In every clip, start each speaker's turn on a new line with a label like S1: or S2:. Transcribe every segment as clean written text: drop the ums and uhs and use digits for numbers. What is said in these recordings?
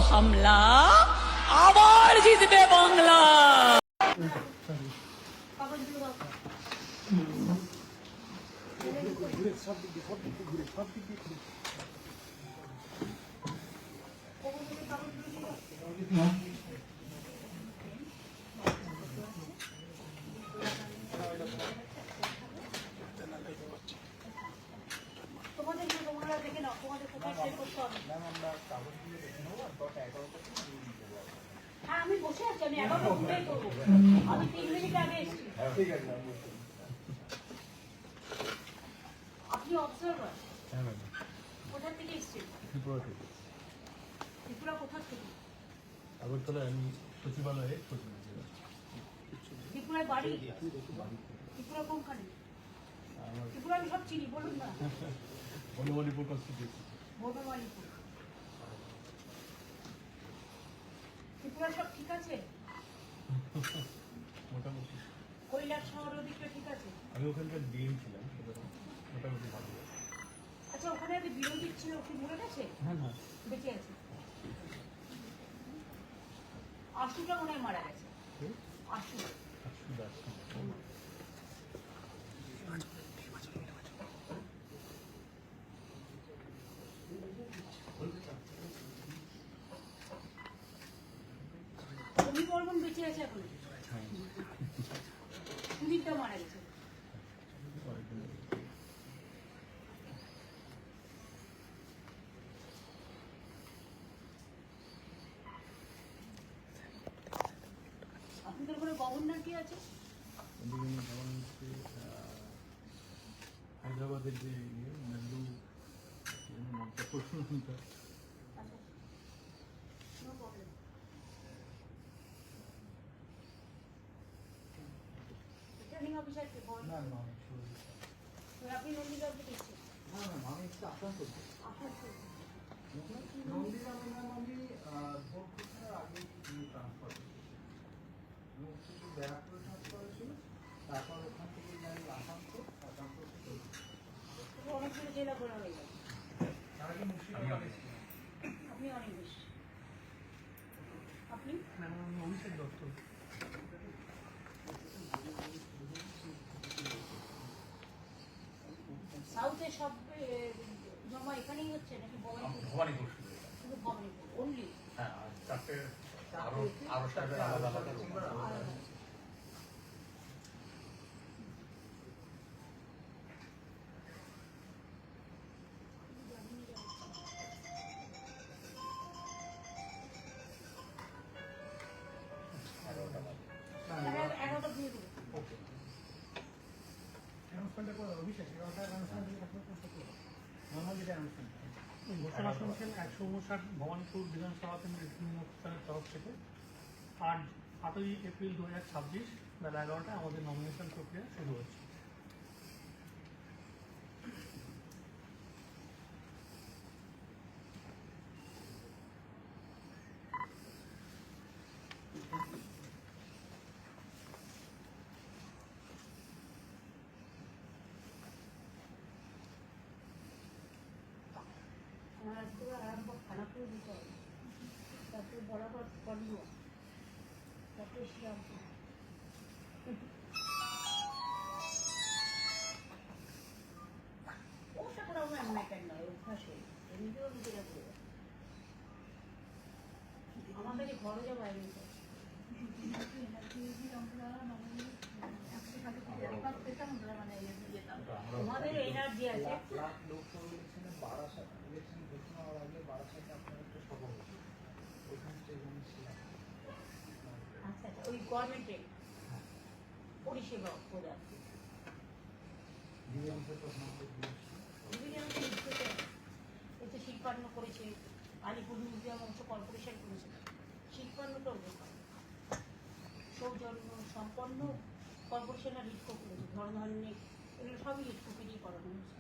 S1: হামলা, আবার জিতবে বাংলা।
S2: তোমরা দেখে নাও তোমাদের কোথায় শেয়ার করতে হবে। হ্যাঁ আমি বসে আছি, আমি 11টা ঘুরেই করবো, আমি 3 মিনিট আগে এসেছি। আপনি অবজারভার? কোথা থেকে এসেছেন? ত্রিপুরা কোথা থেকে?
S3: আগরতলায় আমি সচিবালয়ে
S2: ত্রিপুরায় বাড়ি? ত্রিপুরা কোনখানে? ত্রিপুরা আমি সব চিনি, বলুন না।
S3: বনমালীপুর কনস্টিটিউশন।
S2: বনমালীপুর। ত্রিপুরা সব ঠিক আছে?
S3: মোটামুটি
S2: কৈলাস শহর ওদিকটা ঠিক আছে?
S3: আমি ওখানকার ডিএম ছিলাম, মোটামুটি ভালো।
S2: আচ্ছা ওখানে যে বিরোধী ছিল কি মরে গেছে?
S3: হ্যাঁ হ্যাঁ,
S2: বেঁচে আছে। আশুটা মনে হয় মারা গেছে। আশু সুদীপ বর্মন বেঁচে আছে এখন? সুদীপটা মারা গেছে। আপনাদের ঘরে গভর্নর কি আছে?
S3: হায়দ্রাবাদের যে নান্ডু
S2: আপনি নন্দীগ্রামকে দেখছেন?
S4: তারপর ওখান থেকে যাই আসানসোল, আসানসোল থেকে
S2: অনেকগুলো জেলা ঘোরা হয়ে গেল।
S4: তার আগে মুর্শিদাবাদে
S2: আপনি অনেক বেশি। আপনি
S3: অভিষেক দত্ত।
S2: সাউথে সব জমা এখানেই হচ্ছে নাকি?
S5: ভবানীপুর
S2: শুধু ভবানীপুর অনলি?
S5: হ্যাঁ, আর চারটে আরো সাহেবের আলাদা আলাদা room আছে।
S2: এগারোটা দিয়ে দেবো।
S6: ঘোষণা শুনছেন 159 ভবানীপুর বিধানসভা কেন্দ্রের স্থানের তরফ থেকে 8ই এপ্রিল 2026 বেলা 11টায় আমাদের নমিনেশন প্রক্রিয়া শুরু হচ্ছে।
S2: আমার আজকে আরম্ভ খানা করে দিতে হবে, তারপরে বরাবর করবো, তারপরে শ্রীরামপুর। ওটা করা আমার ম্যাটার নয়, অভ্যাস হয়ে এমনিতেও নিজেরা করে আমার কাছে ঘরে যাবো বাইরে তোমাদের এনার্জি আছে।
S4: লোকসভা ইলেকশনে বারাসাত ইলেকশন ঘোষণা হওয়ার আগে বারাসাতে আপনার একটা সভা হয়েছিল, ওইখানে স্টেশনে ছিলাম।
S2: আচ্ছা আচ্ছা, ওই গভর্নমেন্টের পরিষেবা প্রদান এতে শিল্পান্ন করেছে, আলিপুর মিউজিয়াম অংশ কর্পোরেশন করেছে, শিল্পান্নটাও দোকান সৌজন্য সম্পন্ন কর্পোরেশন আর ইটকো করেছে, ধর্মধারণে এগুলো সবই ইটকোকে দিয়ে করানো হয়েছে।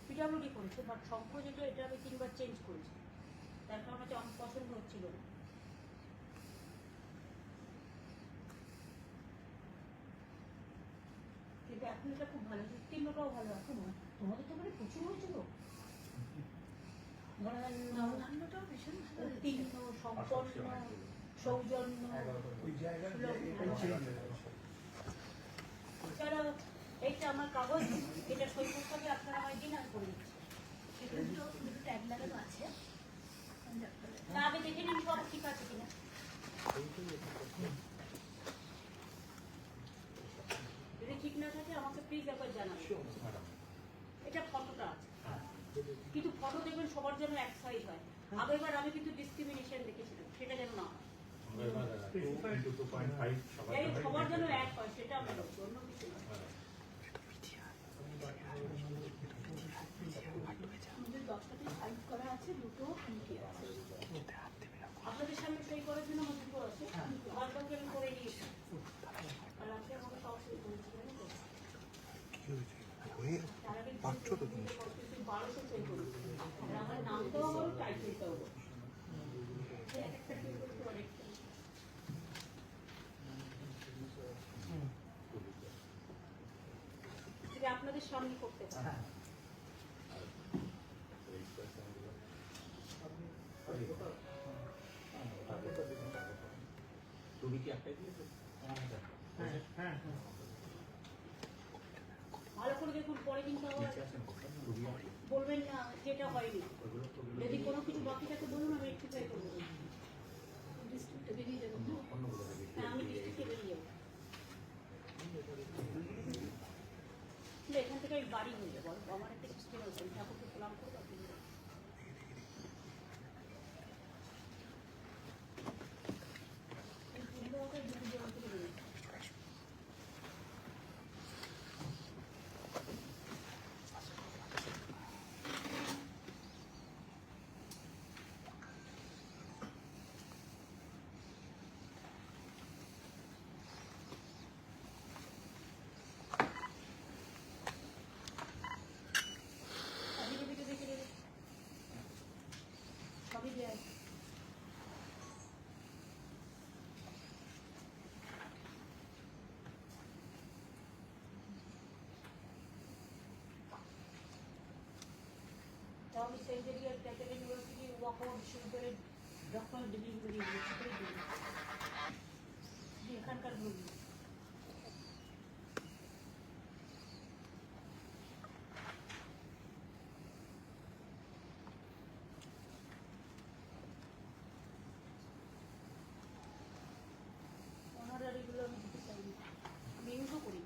S2: পিডাব্লিউডি করেছে, বাট শঙ্খ যেটা এটা আমি 3বার চেঞ্জ করেছি, তার কারণ হচ্ছে আমার পছন্দ হচ্ছিল না। কিন্তু এখন এটা খুব ভালো, 3টাও ভালো। এখন তোমাদের তো মানে প্রচুর হয়েছিল, উত্তীর্ণ, সম্পন্ন, সৌজন্য,
S4: ওই জায়গায়
S2: এছাড়া এইটা আমার কাগজ, এটা সই করতে হবে, আপনারা আমায় দিন আমি করে দিচ্ছি। তা আগে দেখে নিন সব ঠিক আছে কিনা। যদি ঠিক না থাকে আমাকে প্লিজ একবার জানাবেন। এটা ফটোটা আছে, কিন্তু ফটো দেখবেন সবার জন্য এক সাইজ হয়। আগেরবার আমি কিন্তু ডিসক্রিমিনেশন দেখেছিলাম, সেটা যেন না হয়। এই সবার জন্য এক হয়, সেটা আমরা বলছি, অন্য কিছু না। আমাদের 10টাতে সাইজ করা আছে, দুটো এমটি আছে। আপনাদের সামনে সই করার জন্য আমার দুটো আছে, আমার সঙ্গে আমি করে নিয়েছি। আর আপনি আমাকে সব সই করেছি, জানেন তো? তার আগে 1200 সই করেছি। আর আমার নামটাও বলো, টাইটেলটাও বলো। একটা সই করতে অনেকটা। সেটা আপনাদের সামনে করতে পারেন। ভালো করে দেখুন, পরে কিন্তু আবার বলবেন না যেটা হয়নি। যদি কোনো কিছু বাকি থাকে বলুন, আমি একটু করবো। ডিস্ট্রিক্টে বেরিয়ে যাবো। হ্যাঁ, আমি ডিস্ট্রিক্টে বেরিয়ে যাবো। এখান থেকে আমি বাড়ি হয়ে যাবো। আমার একটা সিস্টেম আছে, ঠাকুরকে প্রণাম করবো। সবই দেয়। আমি সেন্ট জেভিয়ার ক্যাথলিক ইউনিভার্সিটি ওয়াকওয়ার্ড বিশ্ববিদ্যালয়ের ডক্টর ডিগ্রি করে এখানকার বলি। অনারারিগুলো আমি দিতে চাইনি, আমি ইউজও করি।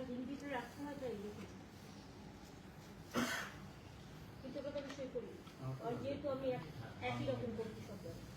S2: হিন্দিতে রাখতে হয়, তাই লিখেছি। কিন্তু ওটা তো আমি সই করি, আর যেহেতু আমি একই রকম করছি সব জায়গায়।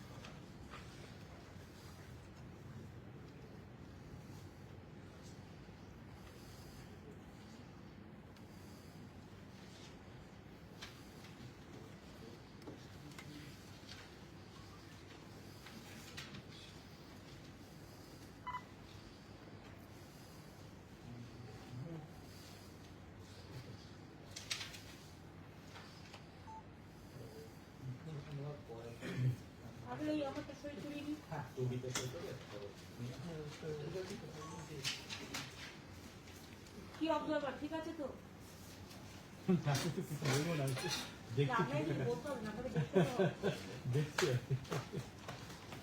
S2: আগে ওই আমারটা সই করিয়ে নিই। কি অবজারভার ঠিক আছে তো?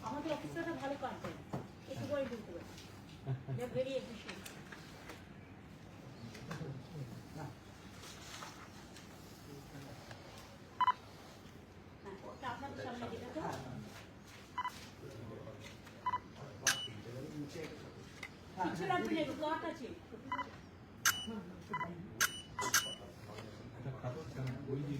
S2: আমাদের অফিসাররা ভালো কাজ দেয়, একটু করে বলতে পারে। Very efficient. কিছু লাগবে না, একটু কাঠ আছে।
S3: ওই যে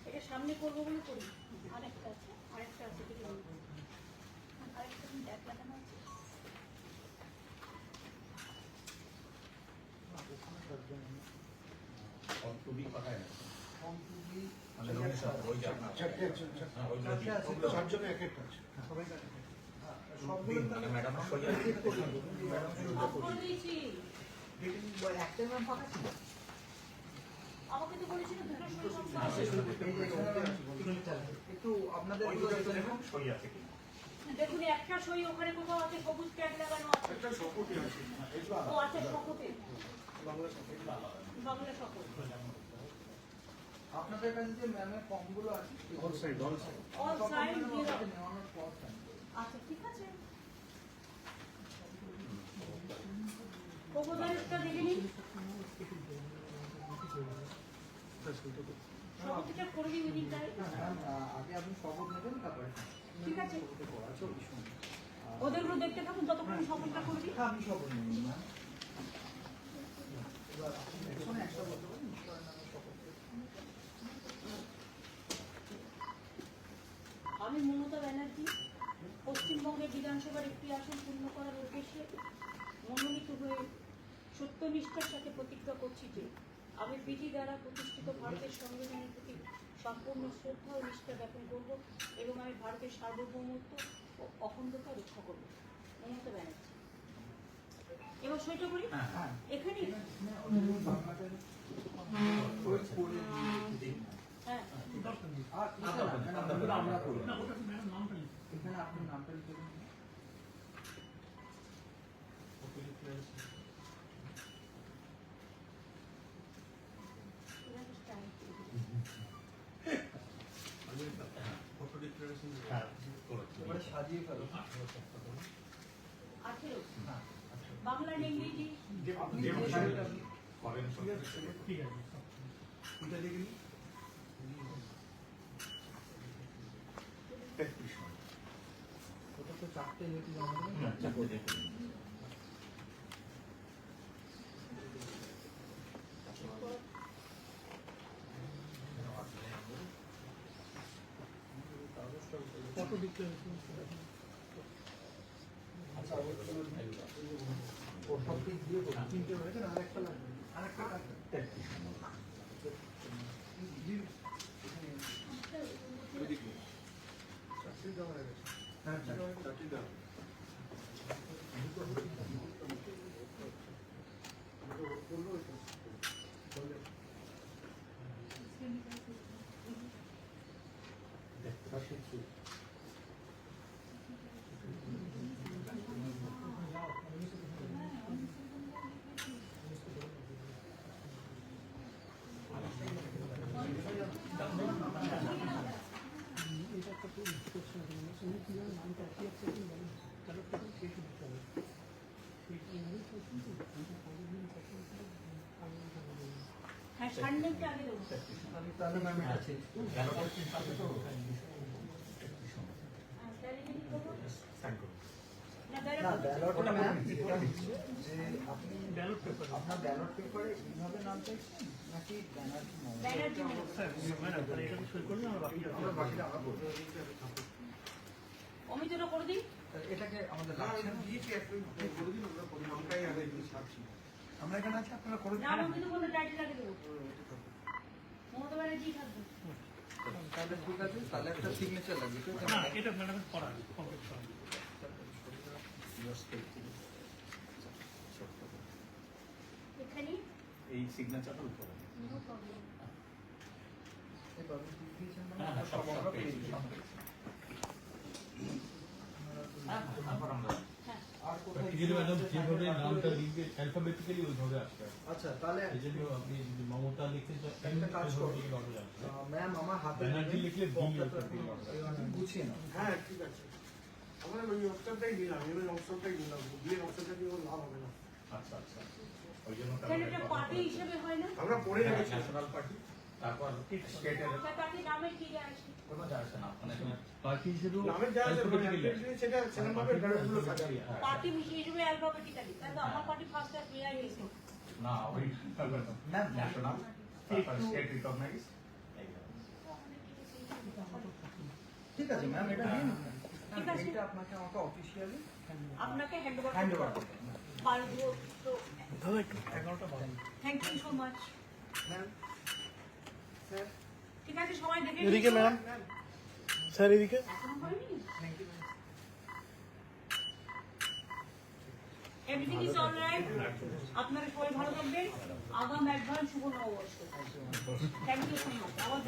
S2: এটা সামনে করবো বলে করি। আরেকটা আছে, আরেকটা আছে, দেখে নিন। আরেকটা ব্যাগ লাগানো আছে।
S5: অন্তবি কথায় না
S4: কমপ্লিটলি
S5: মানে রমেশ স্যার, ওই যে আপনার হ্যাঁ, ওই যে
S4: চারজনে এক একটা আছে। সবাই সবগুলো
S5: মানে ম্যাডাম সোজা
S2: অফ করে দিয়েছি।
S4: একটা ম্যাম ফাঁকা ছিল।
S2: আমাকে তো বলেছিল দুটো সই করতে
S5: হ্যাঁ,
S2: হবে।
S5: শেষ হতে
S4: একটু আপনাদের
S5: ওই দুটো একটু দেখুন সই আছে কি
S2: দেখুন একটা সই ওখানে কোথাও আছে, সবুজ ট্যাগ লাগানো আছে।
S3: একটা শপথই আছে
S2: ও আচ্ছা, শপথে বাংলা শপথ।
S4: আপনাদের কাছে যে ম্যামের ফর্মগুলো আছে
S3: all side all side
S2: all side দিয়ে দাও।
S4: নেওয়ানোর পর
S2: আচ্ছা ঠিক আছে, প্রপোজালটা দেখে নিন। শপথটা করে দিই ওই তাই।
S4: ম্যাম আগে আপনি শপথ নেবেন তারপরে
S2: ঠিক আছে,
S4: আছে ওই সময়
S2: ওদেরগুলো দেখতে থাকুন, ততক্ষণ শপথটা করে দিই।
S4: আমি শপথ নেবেন ম্যাম। এবার আপনি পেছনে একটা বলতে পারেন ঈশ্বরের নামে শপথ করতে।
S2: আমি মমতা ব্যানার্জি পশ্চিমবঙ্গের বিধানসভার একটি আসন পূর্ণ করার উদ্দেশ্যে মনোনীত হয়ে সত্যনিষ্ঠার সাথে প্রতিজ্ঞা করছি যে আমি বিধি দ্বারা প্রতিষ্ঠিত ভারতের সংবিধানের প্রতি সম্পূর্ণ শ্রদ্ধা ও নিষ্ঠা জ্ঞাপন করব এবং আমি ভারতের সার্বভৌমত্ব ও অখণ্ডতা রক্ষা করব। মমতা ব্যানার্জি। এবার সইটা করি
S4: হ্যাঁ
S2: এখানে।
S4: বাংলাদেশ ওই করে দিন।
S2: হ্যাঁ,
S4: আর আমরা করি
S6: না ওটা ম্যাডাম নামটা লিখুন।
S4: এখানে আপনার নামটা লিখে দিন।
S3: ফটো ডিক্লারেশন
S5: হ্যাঁ করেছি
S4: এবারে সাজিয়ে ফেলো।
S2: 18 বাংলা আর ইংরেজি।
S4: আপনি
S3: যে
S4: যে
S3: ভাষায়
S4: শাড়িটা
S5: করেন
S6: ঠিক আছে
S3: এটা দেখে নিন
S4: ওটা তো চারটে লিখে জমা দেবেন।
S5: চাকরি দেখুন
S6: ফটো ডিক্লারেশন
S4: আচ্ছা ও সব দিক দিয়ে করুন। তিনটে হয়েছে না আরেকটা লাগবে আরেকটা লাগবে
S3: চাকরি দেওয়া হয়ে গেছে
S4: হ্যাঁ
S3: চাকরি দেওয়া
S2: হ্যাঁ, সামনেটা আগে দেবো।
S4: আমি তাহলে ম্যাম এটা চেঞ্জ করি।
S2: হ্যাঁ, তাহলে যদি করবো?
S5: সাইন করুন
S2: না,
S4: না
S2: ব্যালট
S4: ব্যালটটা ম্যাম এটা হচ্ছে যে আপনি
S6: ব্যালট পেপার
S4: আপনার ব্যালট পেপারে এইভাবে নাম চাইছেন নাকি ব্যানার্জি
S2: ব্যানার্জি নেবো।
S6: ম্যাডাম তাহলে এটা সই করলে আমরা বাকি
S4: আমরা বাকিটা আমরা করবো।
S2: অমিতটা করে দিই।
S4: তাহলে এটাকে আমাদের লাগছে না। আমরা এখানে আছি আপনারা করে দিন।
S2: না, অমিত বললে টাইটেল আগে দেবো। মমতা ব্যানার্জি থাকবে।
S4: তাহলে ঠিক আছে তাহলে একটা সিগনেচার লাগবে ঠিক আছে?
S6: না এটা ম্যাডাম করা কমপ্লিট করা
S2: এখানে
S5: এই সিগনেচারটা উপরে
S2: নো প্রবলেম।
S4: এবার আপনি কি দিয়েছেন মানে
S5: হ্যাঁ হ্যাঁ
S4: সব
S5: সব
S4: আমরা
S5: পেয়েছি
S4: পেয়েছি।
S5: সব পেয়েছি হ্যাঁ হ্যাঁ তারপর আমরা
S2: হ্যাঁ,
S4: আর কোথায়
S3: প্র্যাকটিক্যালি ম্যাডাম যেভাবে নামটা লিখবে অ্যালফাবেটিক্যালি ওইভাবে আসবে
S4: আচ্ছা তাহলে
S3: এই জন্য আপনি যদি মমতা লিখতে চান
S4: একটা কাজ করুন।
S3: অর্ডার আসবে
S4: ম্যাম আমার হাতে
S3: ব্যানার্জি লিখলে বি
S4: ফর্মটা
S3: লিখতে হবে।
S4: গুছিয়ে নাও।
S7: হ্যাঁ ঠিক আছে আমরা ওই অপশনটাই নিলাম এবার অপশনটাই নিলাম বিয়ের অপশনটা দিয়ে ওর লাভ হবে না
S5: আচ্ছা আচ্ছা ওই জন্য
S2: কেন এটা পার্টি হিসেবে হয় না?
S7: আমরা পড়ে রেখেছি
S5: ন্যাশনাল পার্টি তারপর স্টেটের
S2: আচ্ছা, তাতে নামের কি যায় আসে?
S5: কোনো যায় আসে না, মানে
S3: পার্টি হিসেবেও
S7: নামের যা আছে
S3: alphabetically
S7: সেটা সেরকমভাবে ব্যাপারগুলো সাজাবে।
S2: পার্টি হিসেবে অ্যালফাবেটিক্যালি, তাহলে আমার পার্টি ফার্স্ট আর মেয়াই গেছে।
S5: না ওই ন্যাশনাল তারপর স্টেট রিকগনাইজ
S4: ঠিক আছে ম্যাম, এটা নিন।
S2: ঠিক আছে।
S4: এটা আপনাকে আমাকে অফিসিয়ালি
S2: আপনাকে হ্যান্ড
S4: হ্যান্ড
S2: ওভার
S4: ওভার
S2: করতে
S4: করতে হবে।
S2: পারবো তো।
S6: দাদা একটু 11টা বাজে।
S2: Thank you so much.
S7: Ma'am sir
S2: ঠিক আছে, সবাই দেখে
S6: এদিকে ম্যাম, স্যার এদিকে।
S2: এখনো হয়নি?
S4: Thank you.
S2: Everything is alright. আপনারা সবাই ভালো থাকবেন। আগাম অ্যাডভান্স শুভ নববর্ষ। Thank you so much. আবার